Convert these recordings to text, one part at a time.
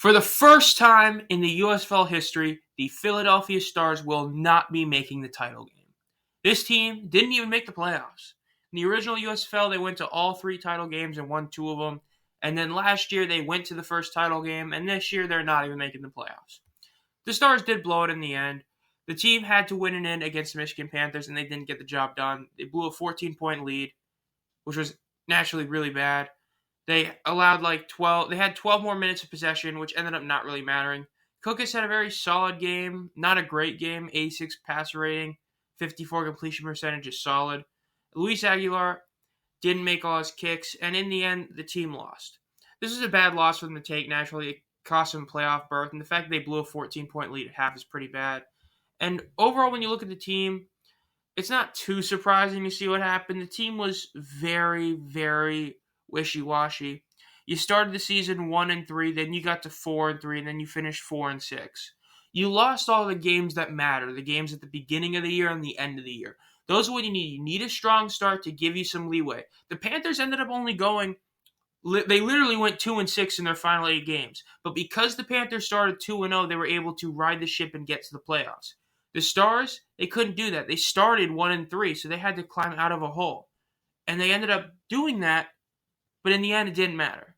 For the first time in the USFL history, the Philadelphia Stars will not be making the title game. This team didn't even make the playoffs. In the original USFL, they went to all three title games and won two of them. And then last year, they went to the first title game, and this year, they're not even making the playoffs. The Stars did blow it in the end. The team had to win it in against the Michigan Panthers, and they didn't get the job done. They blew a 14-point lead, which was naturally really bad. They allowed they had 12 more minutes of possession, which ended up not really mattering. Cookus had a very solid game, not a great game, 86 passer rating, 54 completion percentage is solid. Luis Aguilar didn't make all his kicks, and in the end, the team lost. This is a bad loss for them to take, naturally. It cost them a playoff berth, and the fact that they blew a 14-point lead at half is pretty bad. And overall, when you look at the team, it's not too surprising to see what happened. The team was very, very wishy-washy. You started the season 1-3, then you got to 4-3, and then you finished 4-6. You lost all the games that matter, the games at the beginning of the year and the end of the year. Those are what you need. You need a strong start to give you some leeway. The Panthers ended up only they literally went 2-6 in their final 8 games. But because the Panthers started 2-0, they were able to ride the ship and get to the playoffs. The Stars, they couldn't do that. They started 1-3, so they had to climb out of a hole. And they ended up doing that, but in the end, it didn't matter.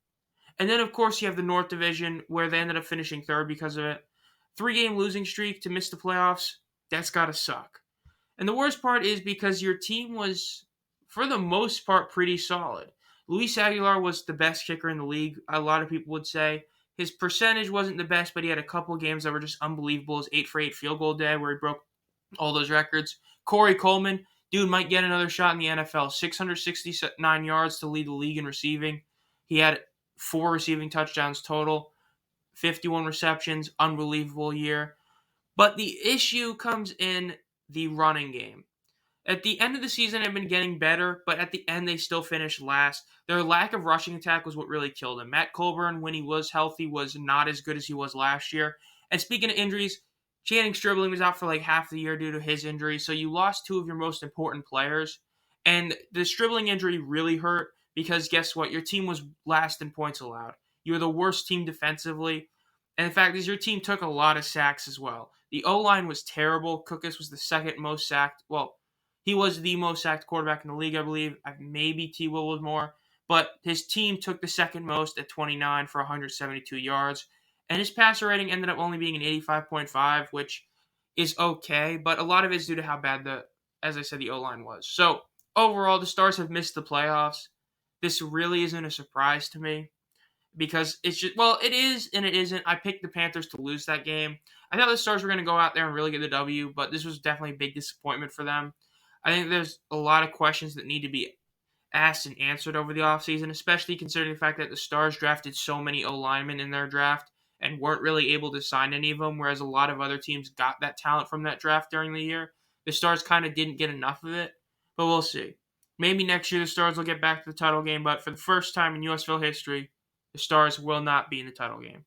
And then, of course, you have the North Division, where they ended up finishing third because of it. 3-game losing streak to miss the playoffs, that's got to suck. And the worst part is because your team was, for the most part, pretty solid. Luis Aguilar was the best kicker in the league, a lot of people would say. His percentage wasn't the best, but he had a couple games that were just unbelievable. His 8-for-8 field goal day where he broke all those records. Corey Coleman, dude, might get another shot in the NFL. 669 yards to lead the league in receiving. He had 4 receiving touchdowns total. 51 receptions, unbelievable year. But the issue comes in the running game. At the end of the season, they've been getting better, but at the end, they still finished last. Their lack of rushing attack was what really killed them. Matt Colburn, when he was healthy, was not as good as he was last year. And speaking of injuries, Channing Stribling was out for half the year due to his injury, so you lost 2 of your most important players. And the Stribling injury really hurt because guess what? Your team was last in points allowed. You were the worst team defensively. And the fact is, your team took a lot of sacks as well. The O-line was terrible. Cookus was the second most sacked. Well, he was the most sacked quarterback in the league, I believe. Maybe T. Will was more. But his team took the second most at 29 for 172 yards. And his passer rating ended up only being an 85.5, which is okay. But a lot of it is due to how bad as I said, the O-line was. So, overall, the Stars have missed the playoffs. This really isn't a surprise to me. Because it's just, well, it is and it isn't. I picked the Panthers to lose that game. I thought the Stars were going to go out there and really get the W, but this was definitely a big disappointment for them. I think there's a lot of questions that need to be asked and answered over the offseason, especially considering the fact that the Stars drafted so many O-linemen in their draft and weren't really able to sign any of them, whereas a lot of other teams got that talent from that draft during the year. The Stars kind of didn't get enough of it, but we'll see. Maybe next year the Stars will get back to the title game, but for the first time in USFL history, the Stars will not be in the title game.